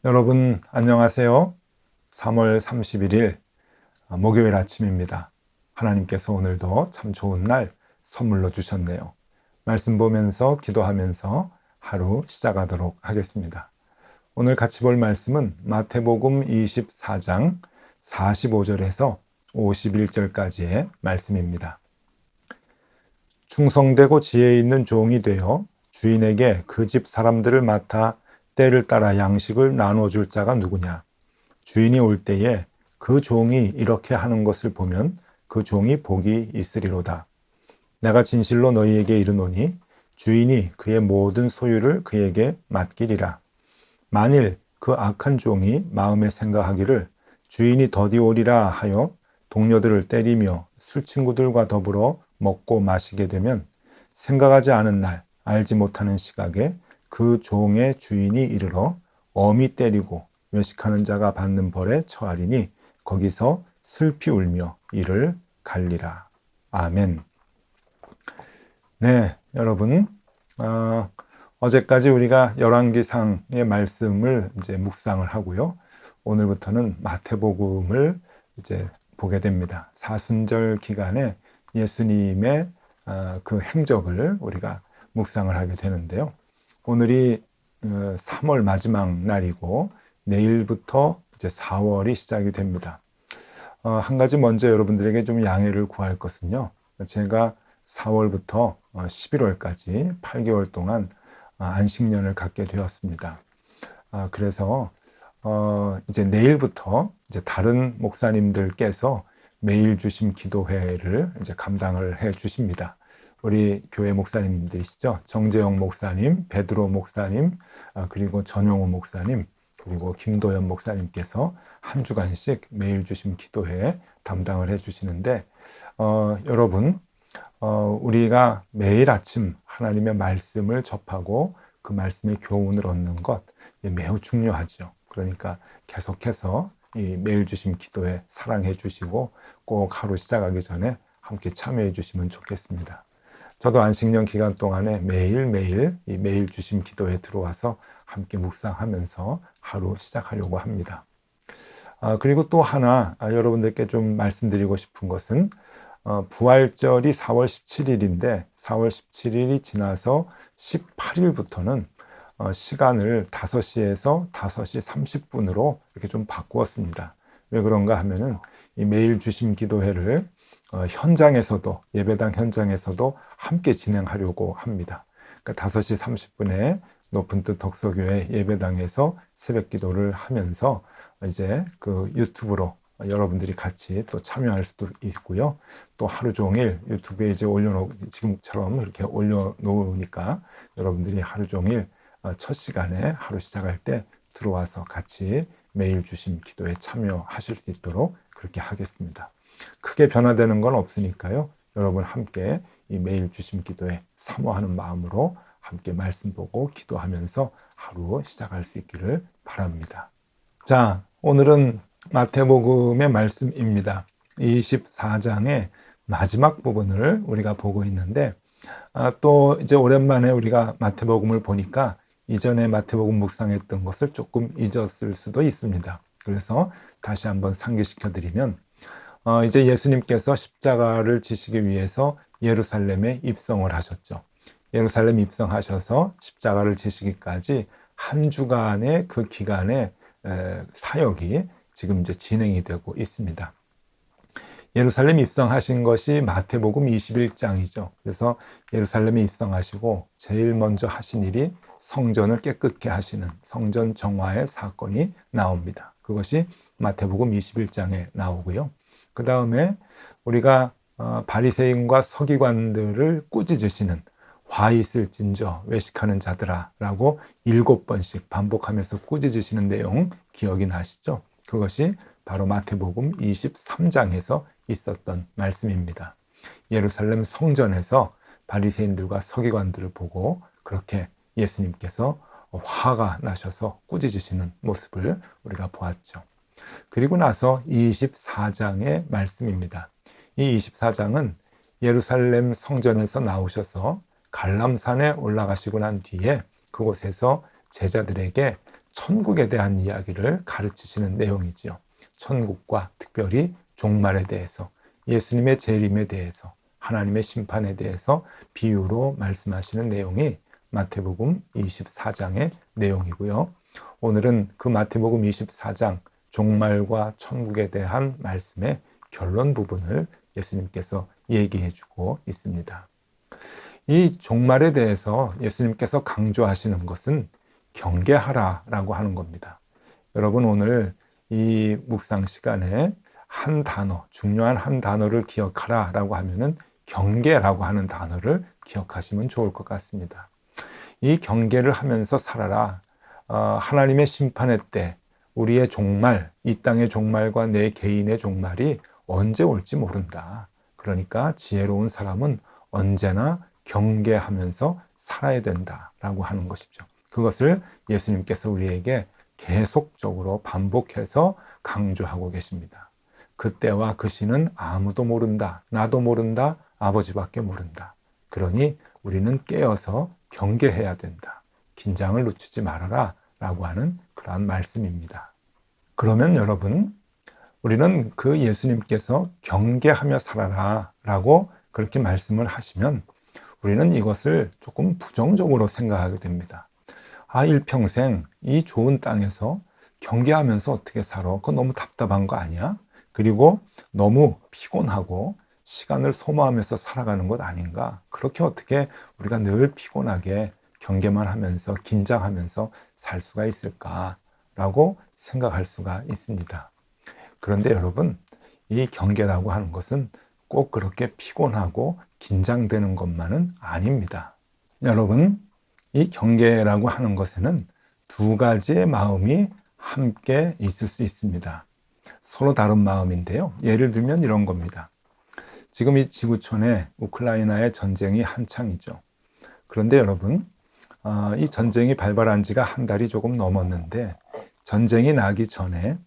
여러분 안녕하세요. 3월 31일 목요일 아침입니다. 하나님께서 오늘도 참 좋은 날 선물로 주셨네요. 말씀 보면서 기도하면서 하루 시작하도록 하겠습니다. 오늘 같이 볼 말씀은 마태복음 24장 45절에서 51절까지의 말씀입니다. 충성되고 지혜 있는 종이 되어 주인에게 그 집 사람들을 맡아 때를 따라 양식을 나눠줄 자가 누구냐? 주인이 올 때에 그 종이 이렇게 하는 것을 보면 그 종이 복이 있으리로다. 내가 진실로 너희에게 이르노니 주인이 그의 모든 소유를 그에게 맡기리라. 만일 그 악한 종이 마음에 생각하기를 주인이 더디 오리라 하여 동료들을 때리며 술친구들과 더불어 먹고 마시게 되면 생각하지 않은 날, 알지 못하는 시각에 그 종의 주인이 이르러 엄히 때리고 외식하는 자가 받는 벌에 처하리니 거기서 슬피 울며 이를 갈리라. 아멘. 네, 여러분, 어제까지 우리가 열왕기상의 말씀을 이제 묵상을 하고요. 오늘부터는 마태복음을 이제 보게 됩니다. 사순절 기간에 예수님의 그 행적을 우리가 묵상을 하게 되는데요. 오늘이 3월 마지막 날이고 내일부터 이제 4월이 시작이 됩니다. 한 가지 먼저 여러분들에게 좀 양해를 구할 것은요. 제가 4월부터 11월까지 8개월 동안 안식년을 갖게 되었습니다. 그래서 이제 내일부터 이제 다른 목사님들께서 매일 주심 기도회를 이제 감당을 해 주십니다. 우리 교회 목사님들이시죠. 정재영 목사님, 베드로 목사님, 그리고 전용호 목사님, 그리고 김도연 목사님께서 한 주간씩 매일 주심 기도회 담당을 해주시는데 여러분 우리가 매일 아침 하나님의 말씀을 접하고 그 말씀의 교훈을 얻는 것 매우 중요하죠. 그러니까 계속해서 이 매일 주심 기도회 사랑해 주시고 꼭 하루 시작하기 전에 함께 참여해 주시면 좋겠습니다. 저도 안식년 기간 동안에 매일매일 이 매일 주심 기도에 들어와서 함께 묵상하면서 하루 시작하려고 합니다. 그리고 또 하나 여러분들께 좀 말씀드리고 싶은 것은 부활절이 4월 17일인데 4월 17일이 지나서 18일부터는 시간을 5시에서 5시 30분으로 이렇게 좀 바꾸었습니다. 왜 그런가 하면은 이 매일 주심 기도회를 현장에서도 예배당 현장에서도 함께 진행하려고 합니다. 그러니까 5시 30분에 높은 뜻 덕서교회 예배당에서 새벽 기도를 하면서 이제 그 유튜브로 여러분들이 같이 또 참여할 수도 있고요. 또 하루 종일 유튜브에 이제 지금처럼 이렇게 올려놓으니까 여러분들이 하루 종일 첫 시간에 하루 시작할 때 들어와서 같이 매일 주심 기도에 참여하실 수 있도록 그렇게 하겠습니다. 크게 변화되는 건 없으니까요. 여러분 함께 이 매일 주심 기도에 사모하는 마음으로 함께 말씀 보고 기도하면서 하루 시작할 수 있기를 바랍니다. 자, 오늘은 마태복음의 말씀입니다. 24장의 마지막 부분을 우리가 보고 있는데 또 이제 오랜만에 우리가 마태복음을 보니까 이전에 마태복음 묵상했던 것을 조금 잊었을 수도 있습니다. 그래서 다시 한번 상기시켜 드리면 이제 예수님께서 십자가를 지시기 위해서 예루살렘에 입성을 하셨죠. 예루살렘 입성하셔서 십자가를 지시기까지 한 주간의 그 기간의 사역이 지금 이제 진행이 되고 있습니다. 예루살렘 입성하신 것이 마태복음 21장이죠. 그래서 예루살렘에 입성하시고 제일 먼저 하신 일이 성전을 깨끗게 하시는 성전 정화의 사건이 나옵니다. 그것이 마태복음 21장에 나오고요. 그 다음에 우리가 바리새인과 서기관들을 꾸짖으시는 화 있을진저 외식하는 자들아 라고 7번씩 반복하면서 꾸짖으시는 내용 기억이 나시죠? 그것이 바로 마태복음 23장에서 있었던 말씀입니다. 예루살렘 성전에서 바리새인들과 서기관들을 보고 그렇게 예수님께서 화가 나셔서 꾸짖으시는 모습을 우리가 보았죠. 그리고 나서 24장의 말씀입니다. 이 24장은 예루살렘 성전에서 나오셔서 갈람산에 올라가시고 난 뒤에 그곳에서 제자들에게 천국에 대한 이야기를 가르치시는 내용이지요. 천국과 특별히 종말에 대해서, 예수님의 재림에 대해서, 하나님의 심판에 대해서 비유로 말씀하시는 내용이 마태복음 24장의 내용이고요. 오늘은 그 마태복음 24장 종말과 천국에 대한 말씀의 결론 부분을 예수님께서 얘기해 주고 있습니다. 이 종말에 대해서 예수님께서 강조하시는 것은 경계하라라고 하는 겁니다. 여러분 오늘 이 묵상 시간에 한 단어, 중요한 한 단어를 기억하라라고 하면은 경계라고 하는 단어를 기억하시면 좋을 것 같습니다. 이 경계를 하면서 살아라. 하나님의 심판의 때 우리의 종말, 이 땅의 종말과 내 개인의 종말이 언제 올지 모른다. 그러니까 지혜로운 사람은 언제나 경계하면서 살아야 된다라고 하는 것이죠. 그것을 예수님께서 우리에게 계속적으로 반복해서 강조하고 계십니다. 그때와 그 시는 아무도 모른다. 나도 모른다. 아버지밖에 모른다. 그러니 우리는 깨어서 경계해야 된다. 긴장을 늦추지 말아라 라고 하는 그러한 말씀입니다. 그러면 여러분, 우리는 그 예수님께서 경계하며 살아라 라고 그렇게 말씀을 하시면 우리는 이것을 조금 부정적으로 생각하게 됩니다. 일평생 이 좋은 땅에서 경계하면서 어떻게 살아? 그거 너무 답답한 거 아니야? 그리고 너무 피곤하고 시간을 소모하면서 살아가는 것 아닌가? 그렇게 어떻게 우리가 늘 피곤하게 경계만 하면서 긴장하면서 살 수가 있을까라고 생각할 수가 있습니다. 그런데 여러분, 이 경계라고 하는 것은 꼭 그렇게 피곤하고 긴장되는 것만은 아닙니다. 여러분, 이 경계라고 하는 것에는 두 가지의 마음이 함께 있을 수 있습니다. 서로 다른 마음인데요. 예를 들면 이런 겁니다. 지금 이 지구촌에 우크라이나의 전쟁이 한창이죠. 그런데 여러분, 이 전쟁이 발발한 지가 한 달이 조금 넘었는데 전쟁이 나기 전에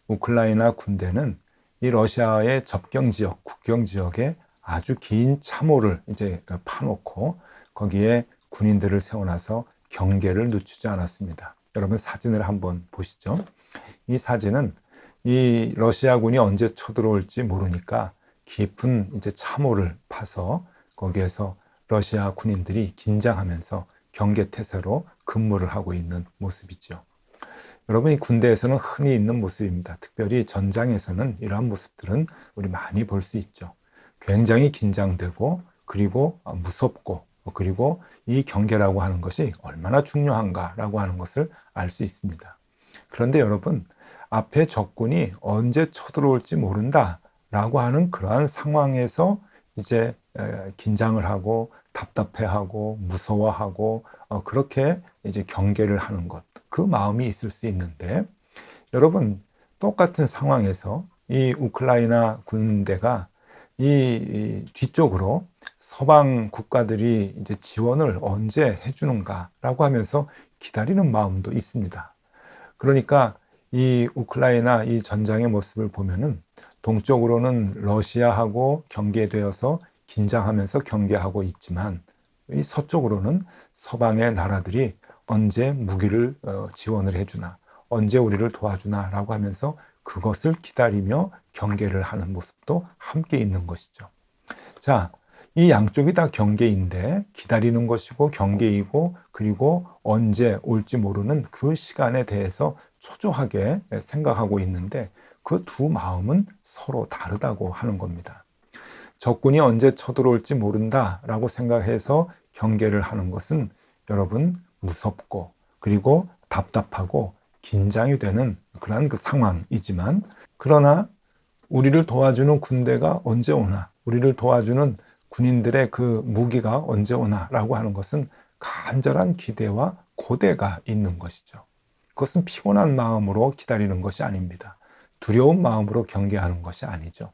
우크라이나 군대는 이 러시아의 접경 지역, 국경 지역에 아주 긴 참호를 이제 파놓고 거기에 군인들을 세워놔서 경계를 늦추지 않았습니다. 여러분 사진을 한번 보시죠. 이 사진은 이 러시아군이 언제 쳐들어올지 모르니까 깊은 이제 참호를 파서 거기에서 러시아 군인들이 긴장하면서 경계태세로 근무를 하고 있는 모습이죠. 여러분 이 군대에서는 흔히 있는 모습입니다. 특별히 전장에서는 이러한 모습들은 우리 많이 볼 수 있죠. 굉장히 긴장되고 그리고 무섭고 그리고 이 경계라고 하는 것이 얼마나 중요한가라고 하는 것을 알 수 있습니다. 그런데 여러분 앞에 적군이 언제 쳐들어올지 모른다라고 하는 그러한 상황에서 이제 긴장을 하고 답답해하고 무서워하고 그렇게 이제 경계를 하는 것, 그 마음이 있을 수 있는데 여러분 똑같은 상황에서 이 우크라이나 군대가 이 뒤쪽으로 서방 국가들이 이제 지원을 언제 해주는가라고 하면서 기다리는 마음도 있습니다. 그러니까 이 우크라이나 이 전장의 모습을 보면은 동쪽으로는 러시아하고 경계되어서 긴장하면서 경계하고 있지만 이 서쪽으로는 서방의 나라들이 언제 무기를 지원을 해주나 언제 우리를 도와주나 라고 하면서 그것을 기다리며 경계를 하는 모습도 함께 있는 것이죠. 자, 이 양쪽이 다 경계인데 기다리는 것이고 경계이고 그리고 언제 올지 모르는 그 시간에 대해서 초조하게 생각하고 있는데 그 두 마음은 서로 다르다고 하는 겁니다. 적군이 언제 쳐들어올지 모른다라고 생각해서 경계를 하는 것은 여러분 무섭고 그리고 답답하고 긴장이 되는 그러한 그 상황이지만 그러나 우리를 도와주는 군대가 언제 오나 우리를 도와주는 군인들의 그 무기가 언제 오나라고 하는 것은 간절한 기대와 고대가 있는 것이죠. 그것은 피곤한 마음으로 기다리는 것이 아닙니다. 두려운 마음으로 경계하는 것이 아니죠.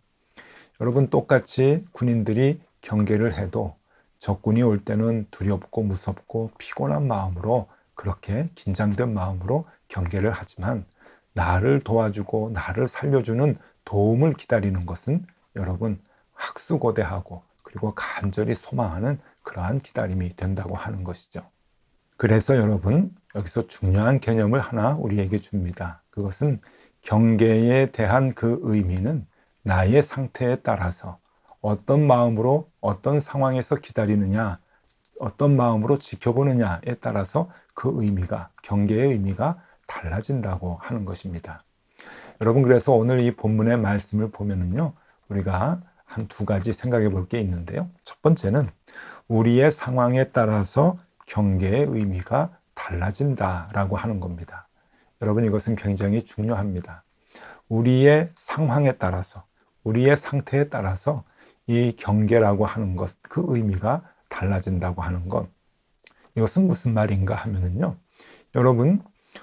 여러분 똑같이 군인들이 경계를 해도 적군이 올 때는 두렵고 무섭고 피곤한 마음으로 그렇게 긴장된 마음으로 경계를 하지만 나를 도와주고 나를 살려주는 도움을 기다리는 것은 여러분 학수고대하고 그리고 간절히 소망하는 그러한 기다림이 된다고 하는 것이죠. 그래서 여러분 여기서 중요한 개념을 하나 우리에게 줍니다. 그것은 경계에 대한 그 의미는 나의 상태에 따라서 어떤 마음으로 어떤 상황에서 기다리느냐, 어떤 마음으로 지켜보느냐에 따라서 그 의미가, 경계의 의미가 달라진다고 하는 것입니다. 여러분, 그래서 오늘 이 본문의 말씀을 보면은요, 우리가 한 두 가지 생각해 볼 게 있는데요. 첫 번째는 우리의 상황에 따라서 경계의 의미가 달라진다라고 하는 겁니다. 여러분, 이것은 굉장히 중요합니다. 우리의 상황에 따라서, 우리의 상태에 따라서 이 경계라고 하는 것, 그 의미가 달라진다고 하는 것. 이것은 무슨 말인가 하면은요, 여러분,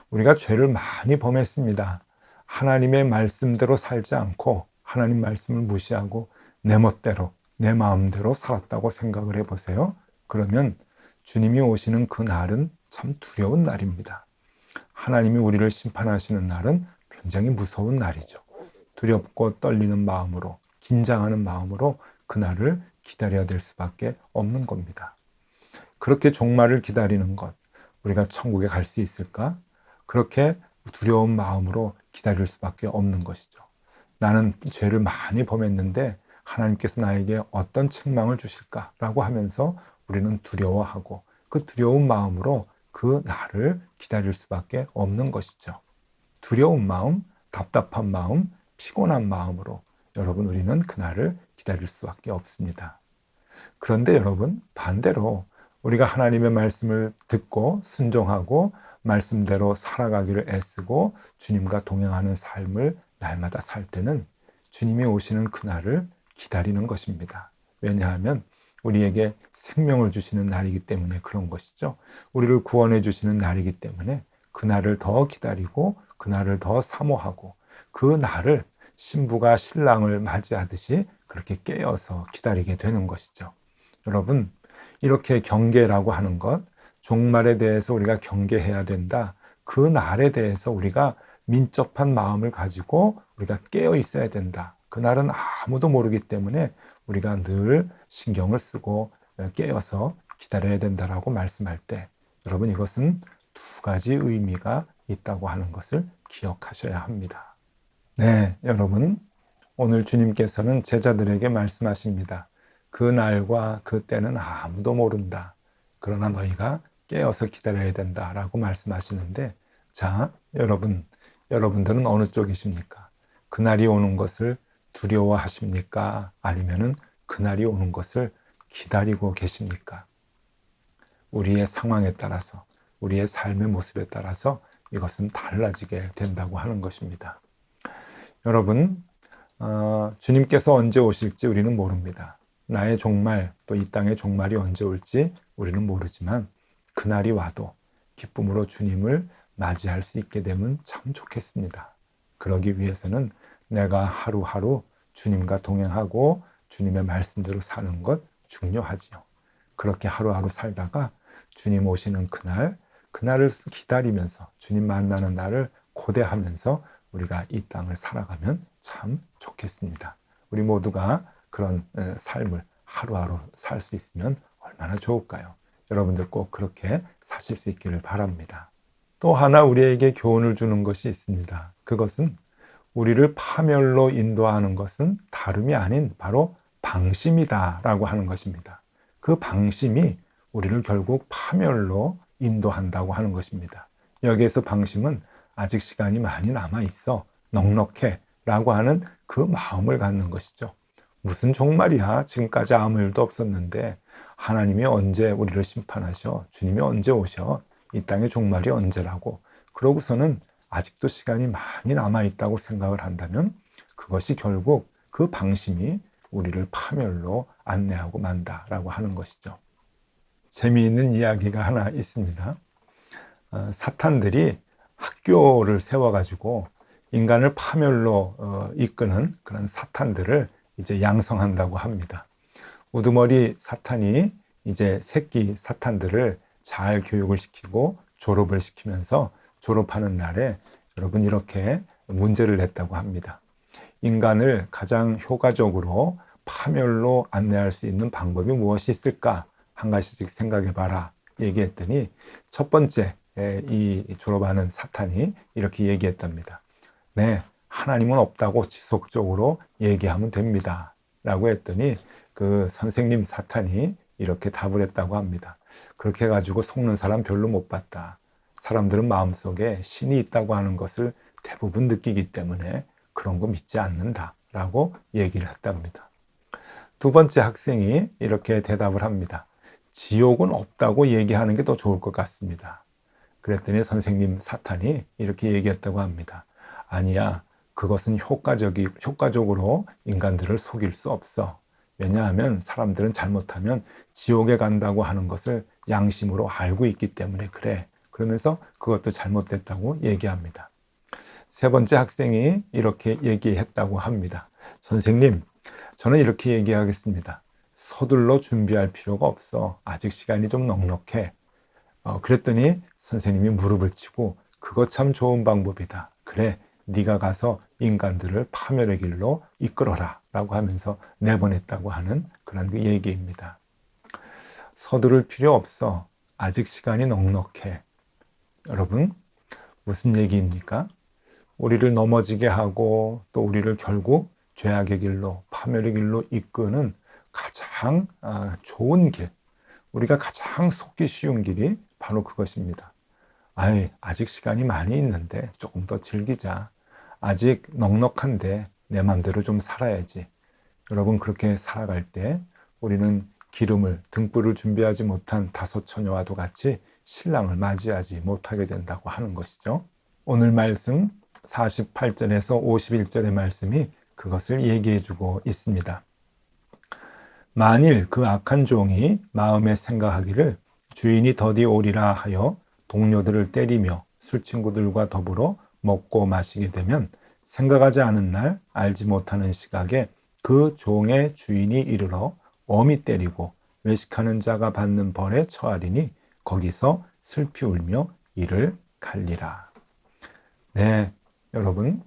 우리가 죄를 많이 범했습니다. 하나님의 말씀대로 살지 않고 하나님 말씀을 무시하고 내 멋대로, 내 마음대로 살았다고 생각을 해보세요. 그러면 주님이 오시는 그 날은 참 두려운 날입니다. 하나님이 우리를 심판하시는 날은 굉장히 무서운 날이죠. 두렵고 떨리는 마음으로, 긴장하는 마음으로 그날을 기다려야 될 수밖에 없는 겁니다. 그렇게 종말을 기다리는 것, 우리가 천국에 갈 수 있을까? 그렇게 두려운 마음으로 기다릴 수밖에 없는 것이죠. 나는 죄를 많이 범했는데 하나님께서 나에게 어떤 책망을 주실까라고 하면서 우리는 두려워하고 그 두려운 마음으로 그 날을 기다릴 수밖에 없는 것이죠. 두려운 마음, 답답한 마음, 피곤한 마음으로 여러분 우리는 그날을 기다릴 수밖에 없습니다. 그런데 여러분 반대로 우리가 하나님의 말씀을 듣고 순종하고 말씀대로 살아가기를 애쓰고 주님과 동행하는 삶을 날마다 살 때는 주님이 오시는 그날을 기다리는 것입니다. 왜냐하면 우리에게 생명을 주시는 날이기 때문에 그런 것이죠. 우리를 구원해 주시는 날이기 때문에 그날을 더 기다리고 그날을 더 사모하고 그 날을 신부가 신랑을 맞이하듯이 그렇게 깨어서 기다리게 되는 것이죠. 여러분, 이렇게 경계라고 하는 것, 종말에 대해서 우리가 경계해야 된다. 그 날에 대해서 우리가 민첩한 마음을 가지고 우리가 깨어 있어야 된다. 그날은 아무도 모르기 때문에 우리가 늘 신경을 쓰고 깨어서 기다려야 된다라고 말씀할 때 여러분 이것은 두 가지 의미가 있다고 하는 것을 기억하셔야 합니다. 네, 여러분 오늘 주님께서는 제자들에게 말씀하십니다. 그 날과 그 때는 아무도 모른다. 그러나 너희가 깨어서 기다려야 된다라고 말씀하시는데 자, 여러분들은 어느 쪽이십니까? 그날이 오는 것을 두려워하십니까? 아니면은 그날이 오는 것을 기다리고 계십니까? 우리의 상황에 따라서, 우리의 삶의 모습에 따라서 이것은 달라지게 된다고 하는 것입니다. 여러분, 주님께서 언제 오실지 우리는 모릅니다. 나의 종말, 또 이 땅의 종말이 언제 올지 우리는 모르지만 그날이 와도 기쁨으로 주님을 맞이할 수 있게 되면 참 좋겠습니다. 그러기 위해서는 내가 하루하루 주님과 동행하고 주님의 말씀대로 사는 것 중요하지요. 그렇게 하루하루 살다가 주님 오시는 그날을 기다리면서 주님 만나는 날을 고대하면서 우리가 이 땅을 살아가면 참 좋겠습니다. 우리 모두가 그런 삶을 하루하루 살 수 있으면 얼마나 좋을까요? 여러분들 꼭 그렇게 사실 수 있기를 바랍니다. 또 하나 우리에게 교훈을 주는 것이 있습니다. 그것은 우리를 파멸로 인도하는 것은 다름이 아닌 바로 방심이다라고 하는 것입니다. 그 방심이 우리를 결국 파멸로 인도한다고 하는 것입니다. 여기에서 방심은 아직 시간이 많이 남아 있어 넉넉해 라고 하는 그 마음을 갖는 것이죠. 무슨 종말이야? 지금까지 아무 일도 없었는데 하나님이 언제 우리를 심판하셔? 주님이 언제 오셔? 이 땅의 종말이 언제라고? 그러고서는 아직도 시간이 많이 남아있다고 생각을 한다면 그것이 결국 그 방심이 우리를 파멸로 안내하고 만다라고 하는 것이죠. 재미있는 이야기가 하나 있습니다. 사탄들이 학교를 세워가지고 인간을 파멸로 이끄는 그런 사탄들을 이제 양성한다고 합니다. 우두머리 사탄이 이제 새끼 사탄들을 잘 교육을 시키고 졸업을 시키면서 졸업하는 날에 여러분 이렇게 문제를 냈다고 합니다. 인간을 가장 효과적으로 파멸로 안내할 수 있는 방법이 무엇이 있을까? 한 가지씩 생각해 봐라. 얘기했더니 첫 번째 이 졸업하는 사탄이 이렇게 얘기했답니다. 네, 하나님은 없다고 지속적으로 얘기하면 됩니다. 라고 했더니 그 선생님 사탄이 이렇게 답을 했다고 합니다. 그렇게 해가지고 속는 사람 별로 못 봤다. 사람들은 마음속에 신이 있다고 하는 것을 대부분 느끼기 때문에 그런 거 믿지 않는다. 라고 얘기를 했답니다. 두 번째 학생이 이렇게 대답을 합니다. 지옥은 없다고 얘기하는 게 더 좋을 것 같습니다. 그랬더니 선생님 사탄이 이렇게 얘기했다고 합니다. 아니야, 그것은 효과적으로 인간들을 속일 수 없어. 왜냐하면 사람들은 잘못하면 지옥에 간다고 하는 것을 양심으로 알고 있기 때문에 그래. 그러면서 그것도 잘못됐다고 얘기합니다. 세 번째 학생이 이렇게 얘기했다고 합니다. 선생님, 저는 이렇게 얘기하겠습니다. 서둘러 준비할 필요가 없어. 아직 시간이 좀 넉넉해. 그랬더니 선생님이 무릎을 치고 그거 참 좋은 방법이다. 그래, 네가 가서 인간들을 파멸의 길로 이끌어라 라고 하면서 내보냈다고 하는 그런 얘기입니다. 서두를 필요 없어. 아직 시간이 넉넉해. 여러분, 무슨 얘기입니까? 우리를 넘어지게 하고 또 우리를 결국 죄악의 길로, 파멸의 길로 이끄는 가장 좋은 길, 우리가 가장 속기 쉬운 길이 바로 그것입니다. 아직 시간이 많이 있는데 조금 더 즐기자. 아직 넉넉한데 내 맘대로 좀 살아야지. 여러분, 그렇게 살아갈 때 우리는 기름을, 등불을 준비하지 못한 다섯 처녀와도 같이 신랑을 맞이하지 못하게 된다고 하는 것이죠. 오늘 말씀 48절에서 51절의 말씀이 그것을 얘기해 주고 있습니다. 만일 그 악한 종이 마음에 생각하기를 주인이 더디 오리라 하여 동료들을 때리며 술친구들과 더불어 먹고 마시게 되면 생각하지 않은 날 알지 못하는 시각에 그 종의 주인이 이르러 엄히 때리고 외식하는 자가 받는 벌에 처하리니 거기서 슬피 울며 이를 갈리라. 네, 여러분,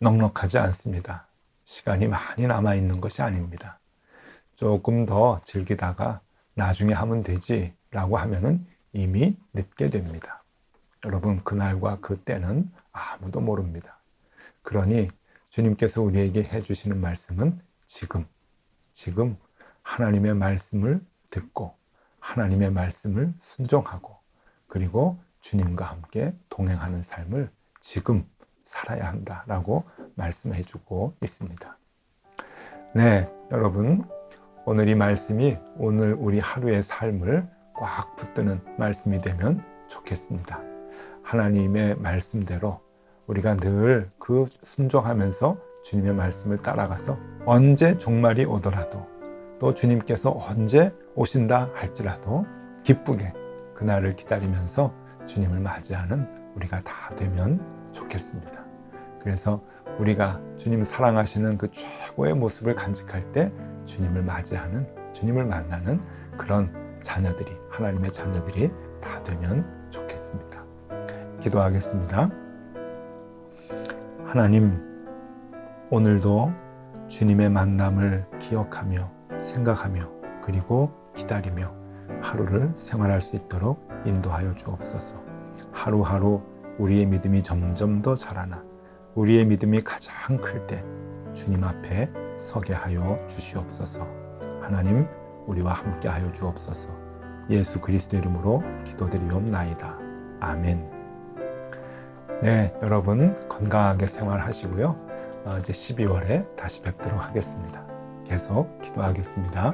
넉넉하지 않습니다. 시간이 많이 남아있는 것이 아닙니다. 조금 더 즐기다가 나중에 하면 되지 라고 하면은 이미 늦게 됩니다. 여러분, 그날과 그때는 아무도 모릅니다. 그러니 주님께서 우리에게 해주시는 말씀은 지금 하나님의 말씀을 듣고 하나님의 말씀을 순종하고 그리고 주님과 함께 동행하는 삶을 지금 살아야 한다라고 말씀해 주고 있습니다. 네, 여러분, 오늘 이 말씀이 오늘 우리 하루의 삶을 꽉 붙드는 말씀이 되면 좋겠습니다. 하나님의 말씀대로 우리가 늘 그 순종하면서 주님의 말씀을 따라가서 언제 종말이 오더라도 또 주님께서 언제 오신다 할지라도 기쁘게 그날을 기다리면서 주님을 맞이하는 우리가 다 되면 좋겠습니다. 그래서 우리가 주님 사랑하시는 그 최고의 모습을 간직할 때 주님을 맞이하는, 주님을 만나는 그런 자녀들이, 하나님의 자녀들이 다 되면 좋겠습니다. 기도하겠습니다. 하나님, 오늘도 주님의 만남을 기억하며 생각하며 그리고 기다리며 하루를 생활할 수 있도록 인도하여 주옵소서. 하루하루 우리의 믿음이 점점 더 자라나 우리의 믿음이 가장 클 때 주님 앞에 서게 하여 주시옵소서. 하나님, 우리와 함께 하여 주옵소서. 예수 그리스도 이름으로 기도드리옵나이다. 아멘. 네, 여러분 건강하게 생활하시고요. 이제 12월에 다시 뵙도록 하겠습니다. 계속 기도하겠습니다.